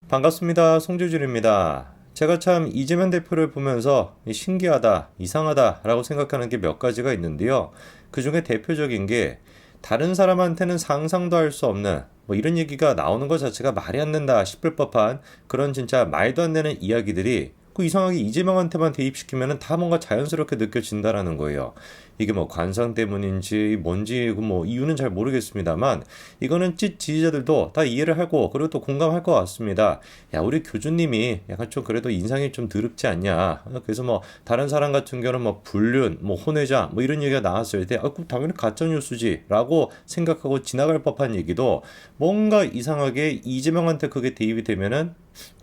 반갑습니다. 송재준입니다. 제가 참 이재명 대표를 보면서 신기하다, 이상하다 라고 생각하는 게 몇 가지가 있는데요. 그 중에 대표적인 게 다른 사람한테는 상상도 할 수 없는 뭐 이런 얘기가 나오는 것 자체가 말이 안 된다 싶을 법한 그런 진짜 말도 안 되는 이야기들이 그 이상하게 이재명한테만 대입시키면 다 뭔가 자연스럽게 느껴진다라는 거예요. 이게 뭐 관상 때문인지 뭔지 뭐 이유는 잘 모르겠습니다만 이거는 찢 지지자들도 다 이해를 하고 그리고 또 공감할 것 같습니다. 야, 우리 교주님이 약간 좀 그래도 인상이 좀 더럽지 않냐. 그래서 뭐 다른 사람 같은 경우는 뭐 불륜, 뭐 혼외자 뭐 이런 얘기가 나왔을 때 그럼 당연히 가짜 뉴스지라고 생각하고 지나갈 법한 얘기도 뭔가 이상하게 이재명한테 그게 대입이 되면은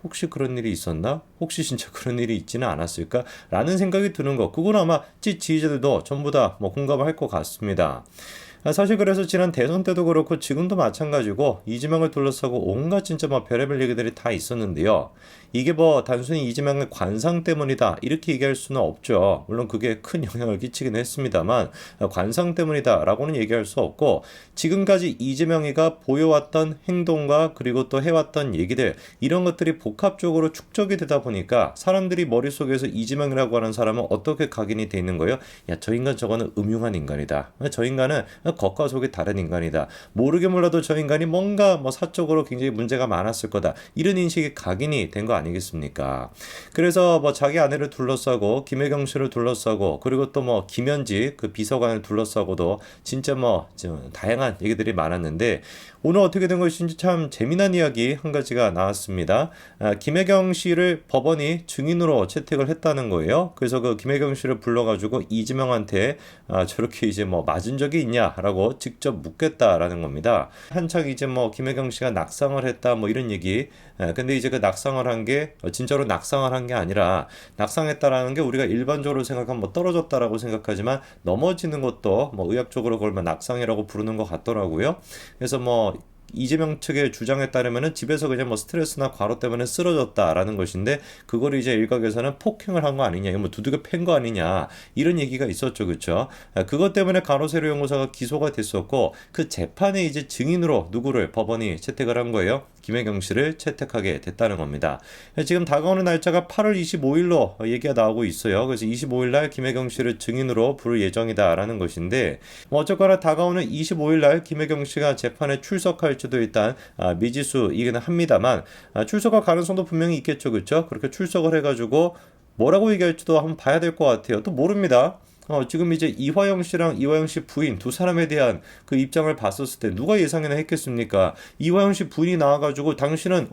혹시 그런 일이 있었나? 혹시 진짜 그런 일이 있지는 않았을까? 라는 생각이 드는 거. 그건 아마 지지자들도 전부 다 뭐 공감을 할 것 같습니다. 사실 그래서 지난 대선 때도 그렇고 지금도 마찬가지고 이재명을 둘러싸고 온갖 진짜 뭐 별의별 얘기들이 다 있었는데요. 이게 뭐 단순히 이재명의 관상 때문이다 이렇게 얘기할 수는 없죠. 물론 그게 큰 영향을 끼치긴 했습니다만 관상 때문이다라고는 얘기할 수 없고 지금까지 이재명이가 보여왔던 행동과 그리고 또 해왔던 얘기들 이런 것들이 복합적으로 축적이 되다 보니까 사람들이 머릿속에서 이재명이라고 하는 사람은 어떻게 각인이 돼 있는 거예요? 야, 저 인간 저거는 음흉한 인간이다. 저 인간은 겉과 속이 다른 인간이다. 모르게 몰라도 저 인간이 뭔가 뭐 사적으로 굉장히 문제가 많았을 거다. 이런 인식이 각인이 된 거 아니겠습니까? 그래서 뭐 자기 아내를 둘러싸고 김혜경 씨를 둘러싸고 그리고 또 뭐 김현지 그 비서관을 둘러싸고도 진짜 뭐 다양한 얘기들이 많았는데 오늘 어떻게 된 것인지 참 재미난 이야기 한 가지가 나왔습니다. 김혜경 씨를 법원이 증인으로 채택을 했다는 거예요. 그래서 그 김혜경 씨를 불러가지고 이재명한테 저렇게 이제 뭐 맞은 적이 있냐라고 직접 묻겠다라는 겁니다. 한창 이제 뭐 김혜경 씨가 낙상을 했다 뭐 이런 얘기. 근데 이제 그 낙상을 한 게 진짜로 낙상을 한 게 아니라 낙상했다라는 게 우리가 일반적으로 생각하면 뭐 떨어졌다라고 생각하지만 넘어지는 것도 뭐 의학적으로 그걸 뭐 낙상이라고 부르는 것 같더라고요. 그래서 뭐 이재명 측의 주장에 따르면은 집에서 그냥 뭐 스트레스나 과로 때문에 쓰러졌다라는 것인데 그걸 이제 일각에서는 폭행을 한 거 아니냐, 뭐 두들겨 팬 거 아니냐 이런 얘기가 있었죠, 그렇죠? 그것 때문에 간호세로 연구사가 기소가 됐었고 그 재판에 이제 증인으로 누구를 법원이 채택을 한 거예요. 김혜경 씨를 채택하게 됐다는 겁니다. 지금 다가오는 날짜가 8월 25일로 얘기가 나오고 있어요. 그래서 25일 날 김혜경 씨를 증인으로 부를 예정이다라는 것인데 뭐 어쨌거나 다가오는 25일 날 김혜경 씨가 재판에 출석할지도 일단 미지수이기는 합니다만 출석할 가능성도 분명히 있겠죠, 그렇죠? 그렇게 출석을 해가지고 뭐라고 얘기할지도 한번 봐야 될 것 같아요. 또 모릅니다. 지금 이제 이화영 씨랑 이화영 씨 부인 두 사람에 대한 그 입장을 봤었을 때 누가 예상이나 했겠습니까? 이화영 씨 부인이 나와가지고 당신은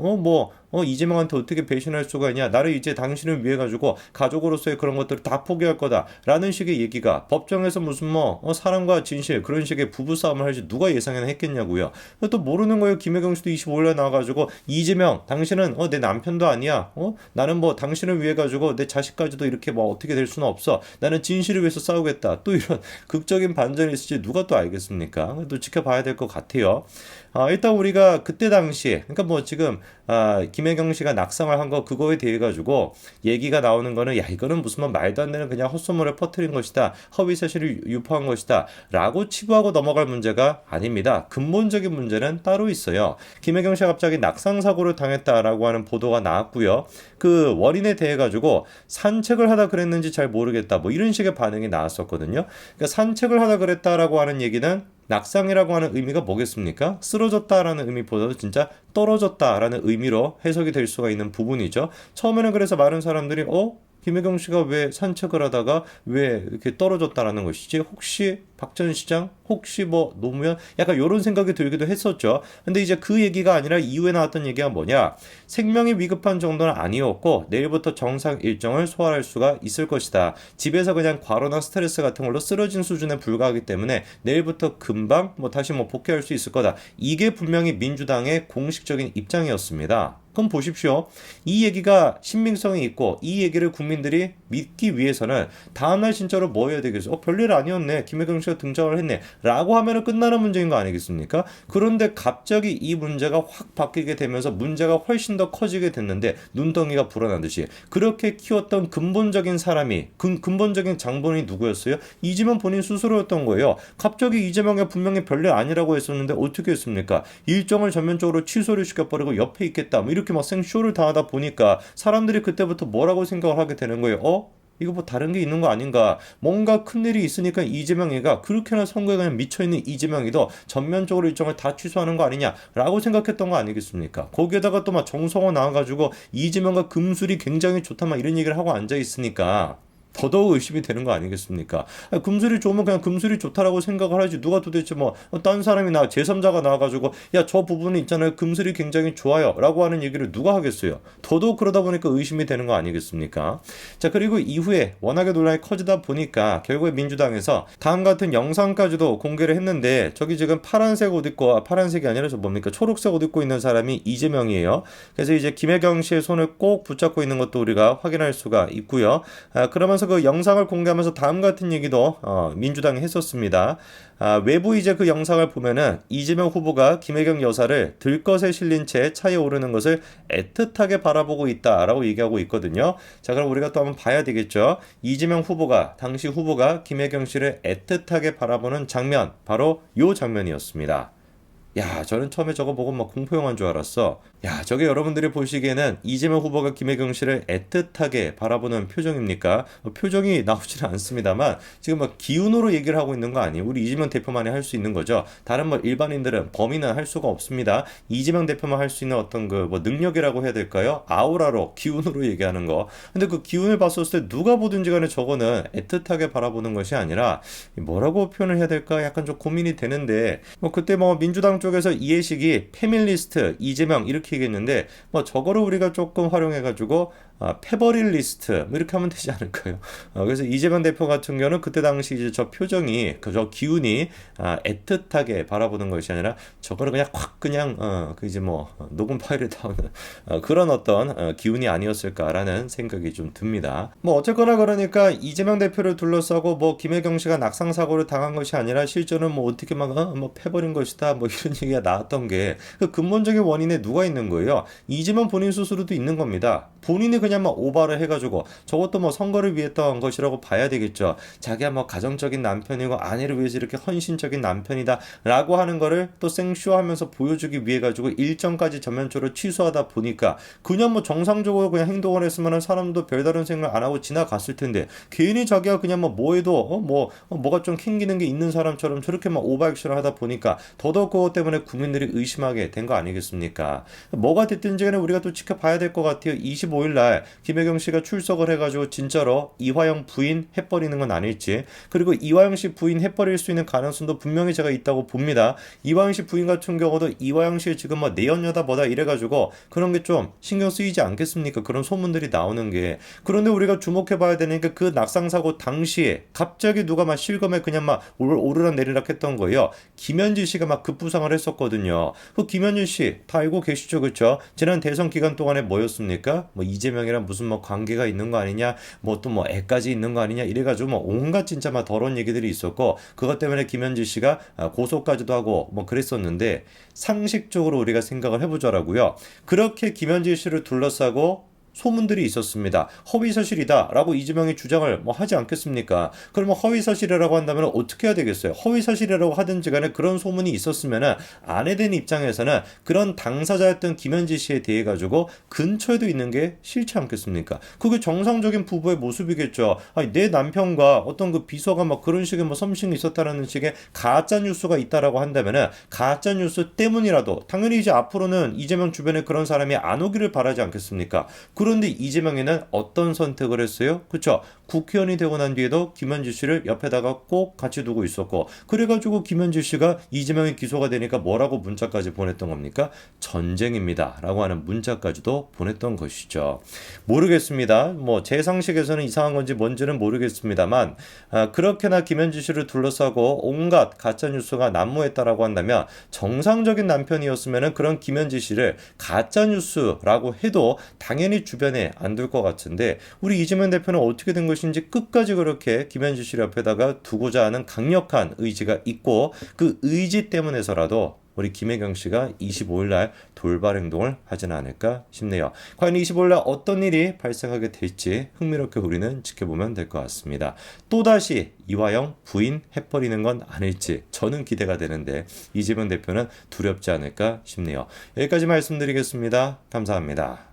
이재명한테 어떻게 배신할 수가 있냐? 나를 이제 당신을 위해 가지고 가족으로서의 그런 것들을 다 포기할 거다라는 식의 얘기가 법정에서 무슨 사랑과 진실 그런 식의 부부 싸움을 할지 누가 예상이나 했겠냐고요. 또 모르는 거예요. 김혜경 씨도 25일에 나와가지고 이재명 당신은 내 남편도 아니야. 나는 뭐 당신을 위해 가지고 내 자식까지도 이렇게 뭐 어떻게 될 수는 없어. 나는 진실을 위해서 싸우겠다. 또 이런 극적인 반전이 있을지 누가 또 알겠습니까? 또 지켜봐야 될 것 같아요. 일단 우리가 그때 당시에 그러니까 뭐 지금 김혜경 씨가 낙상을 한 거 그거에 대해 가지고 얘기가 나오는 거는 야 이거는 무슨 뭐 말도 안 되는 그냥 헛소문을 퍼뜨린 것이다. 허위 사실을 유포한 것이다. 라고 치부하고 넘어갈 문제가 아닙니다. 근본적인 문제는 따로 있어요. 김혜경 씨가 갑자기 낙상 사고를 당했다라고 하는 보도가 나왔고요. 그 원인에 대해 가지고 산책을 하다 그랬는지 잘 모르겠다. 뭐 이런 식의 반응이 나왔었거든요. 그러니까 산책을 하다 그랬다라고 하는 얘기는 낙상이라고 하는 의미가 뭐겠습니까? 쓰러졌다라는 의미보다도 진짜 떨어졌다라는 의미로 해석이 될 수가 있는 부분이죠. 처음에는 그래서 많은 사람들이 김혜경 씨가 왜 산책을 하다가 왜 이렇게 떨어졌다라는 것이지? 혹시 박 전 시장? 혹시 뭐 노무현? 약간 이런 생각이 들기도 했었죠. 근데 이제 그 얘기가 아니라 이후에 나왔던 얘기가 뭐냐? 생명이 위급한 정도는 아니었고 내일부터 정상 일정을 소화할 수가 있을 것이다. 집에서 그냥 과로나 스트레스 같은 걸로 쓰러진 수준에 불과하기 때문에 내일부터 금방 다시 복귀할 수 있을 거다. 이게 분명히 민주당의 공식적인 입장이었습니다. 그럼 보십시오. 이 얘기가 신빙성이 있고 이 얘기를 국민들이 믿기 위해서는 다음날 진짜로 뭐 해야 되겠어? 별일 아니었네. 김혜경 씨가 등장을 했네. 라고 하면은 끝나는 문제인 거 아니겠습니까? 그런데 갑자기 이 문제가 확 바뀌게 되면서 문제가 훨씬 더 커지게 됐는데 눈덩이가 불어나듯이 그렇게 키웠던 근본적인 사람이 근본적인 장본인이 누구였어요? 이재명 본인 스스로였던 거예요. 갑자기 이재명이 분명히 별일 아니라고 했었는데 어떻게 했습니까? 일정을 전면적으로 취소를 시켜버리고 옆에 있겠다. 뭐 이렇게 막 생쇼를 당하다 보니까 사람들이 그때부터 뭐라고 생각을 하게 되는 거예요. 이거 뭐 다른 게 있는 거 아닌가? 뭔가 큰일이 있으니까 이재명이가 그렇게나 선거에 그냥 미쳐있는 이재명이도 전면적으로 일정을 다 취소하는 거 아니냐라고 생각했던 거 아니겠습니까? 거기에다가 또 막 정성호 나와가지고 이재명과 금술이 굉장히 좋다 막 이런 얘기를 하고 앉아 있으니까 더더욱 의심이 되는 거 아니겠습니까? 금술이 좋으면 그냥 금술이 좋다라고 생각을 하지. 누가 도대체 딴 사람이 제3자가 나와가지고 야, 저 부분은 있잖아요. 금술이 굉장히 좋아요. 라고 하는 얘기를 누가 하겠어요? 더더욱 그러다 보니까 의심이 되는 거 아니겠습니까? 자, 그리고 이후에 워낙에 논란이 커지다 보니까 결국에 민주당에서 다음 같은 영상까지도 공개를 했는데 저기 지금 파란색 옷 입고, 파란색이 아니라 저 뭡니까? 초록색 옷 입고 있는 사람이 이재명이에요. 그래서 이제 김혜경 씨의 손을 꼭 붙잡고 있는 것도 우리가 확인할 수가 있고요. 그러면서 그 영상을 공개하면서 다음 같은 얘기도 민주당이 했었습니다. 외부 이제 그 영상을 보면은 이재명 후보가 김혜경 여사를 들것에 실린 채 차에 오르는 것을 애틋하게 바라보고 있다라고 얘기하고 있거든요. 자, 그럼 우리가 또 한번 봐야 되겠죠. 이재명 후보가 당시 후보가 김혜경 씨를 애틋하게 바라보는 장면, 바로 요 장면이었습니다. 야, 저는 처음에 저거 보고 막 공포영화인 줄 알았어. 야, 저게 여러분들이 보시기에는 이재명 후보가 김혜경 씨를 애틋하게 바라보는 표정입니까? 표정이 나오지는 않습니다만 지금 막 기운으로 얘기를 하고 있는 거 아니에요? 우리 이재명 대표만이 할 수 있는 거죠. 다른 일반인들은 범인은 할 수가 없습니다. 이재명 대표만 할 수 있는 어떤 능력이라고 해야 될까요? 아우라로 기운으로 얘기하는 거. 근데 그 기운을 봤었을 때 누가 보든지 간에 저거는 애틋하게 바라보는 것이 아니라 뭐라고 표현을 해야 될까? 약간 좀 고민이 되는데 그때 민주당 쪽에서 이해식이 페밀리스트 이재명 이렇게 얘기했는데 저거를 우리가 조금 활용해가지고 패버릴 리스트 이렇게 하면 되지 않을까요? 그래서 이재명 대표 같은 경우는 그때 당시 이제 저 표정이 저 기운이 애틋하게 바라보는 것이 아니라 저거를 그냥 확 그냥 그 이제 녹음 파일에 나오는 그런 어떤 기운이 아니었을까라는 생각이 좀 듭니다. 어쨌거나 그러니까 이재명 대표를 둘러싸고 김혜경 씨가 낙상 사고를 당한 것이 아니라 실제는 어떻게 패버린 것이다 이런 얘기가 나왔던 게 그 근본적인 원인에 누가 있는 거예요? 이재명 본인 스스로도 있는 겁니다. 본인이 그냥 오바를 해가지고 저것도 선거를 위해 했던 것이라고 봐야 되겠죠. 자기가 가정적인 남편이고 아내를 위해서 이렇게 헌신적인 남편이다 라고 하는 거를 또 생쇼하면서 보여주기 위해 가지고 일정까지 전면적으로 취소하다 보니까 그냥 정상적으로 그냥 행동을 했으면 사람도 별다른 생각 안 하고 지나갔을 텐데 괜히 자기가 그냥 뭐해도 뭐가 좀 캥기는 게 있는 사람처럼 저렇게 오버액션을 하다 보니까 더더욱 그것 때문에 국민들이 의심하게 된 거 아니겠습니까? 뭐가 됐든지 간에 우리가 또 지켜봐야 될 것 같아요. 25일 날 김혜경 씨가 출석을 해가지고 진짜로 이화영 부인 해버리는 건 아닐지, 그리고 이화영 씨 부인 해버릴 수 있는 가능성도 분명히 제가 있다고 봅니다. 이화영 씨 부인 같은 경우도 이화영 씨 지금 내연녀다 뭐다 이래가지고 그런 게 좀 신경 쓰이지 않겠습니까? 그런 소문들이 나오는 게. 그런데 우리가 주목해봐야 되니까 그 낙상사고 당시에 갑자기 누가 실검에 그냥 오르락 내리락 했던 거예요. 김현지 씨가 급부상을 했었거든요. 그 김현지 씨 다 알고 계시죠, 그렇죠? 지난 대선 기간 동안에 뭐였습니까? 이재명이랑 무슨 관계가 있는 거 아니냐, 또 애까지 있는 거 아니냐 이래가지고 온갖 진짜 더러운 얘기들이 있었고 그것 때문에 김현지 씨가 고소까지도 하고 그랬었는데 상식적으로 우리가 생각을 해보자라고요. 그렇게 김현지 씨를 둘러싸고 소문들이 있었습니다. 허위사실이다 라고 이재명이 주장을 하지 않겠습니까? 그러면 허위사실이라고 한다면 어떻게 해야 되겠어요? 허위사실이라고 하든지 간에 그런 소문이 있었으면 아내 된 입장에서는 그런 당사자였던 김현지 씨에 대해 가지고 근처에도 있는 게 싫지 않겠습니까? 그게 정상적인 부부의 모습이겠죠. 내 남편과 어떤 그 비서가 그런 식의 썸씽이 있었다라는 식의 가짜뉴스가 있다라고 한다면 가짜뉴스 때문이라도 당연히 이제 앞으로는 이재명 주변에 그런 사람이 안 오기를 바라지 않겠습니까? 그런데 이재명이는 어떤 선택을 했어요? 그렇죠? 국회의원이 되고 난 뒤에도 김현지 씨를 옆에다가 꼭 같이 두고 있었고 그래가지고 김현지 씨가 이재명이 기소가 되니까 뭐라고 문자까지 보냈던 겁니까? 전쟁입니다 라고 하는 문자까지도 보냈던 것이죠. 모르겠습니다. 제 상식에서는 이상한 건지 뭔지는 모르겠습니다만 그렇게나 김현지 씨를 둘러싸고 온갖 가짜뉴스가 난무했다라고 한다면 정상적인 남편이었으면 그런 김현지 씨를 가짜뉴스라고 해도 당연히 주변에 안 둘 것 같은데 우리 이재명 대표는 어떻게 된 것인지 끝까지 그렇게 김현지 씨 옆에다가 두고자 하는 강력한 의지가 있고 그 의지 때문에서라도 우리 김혜경 씨가 25일 날 돌발 행동을 하지는 않을까 싶네요. 과연 25일 날 어떤 일이 발생하게 될지 흥미롭게 우리는 지켜보면 될 것 같습니다. 또다시 이화영 부인 해버리는 건 아닐지 저는 기대가 되는데 이재명 대표는 두렵지 않을까 싶네요. 여기까지 말씀드리겠습니다. 감사합니다.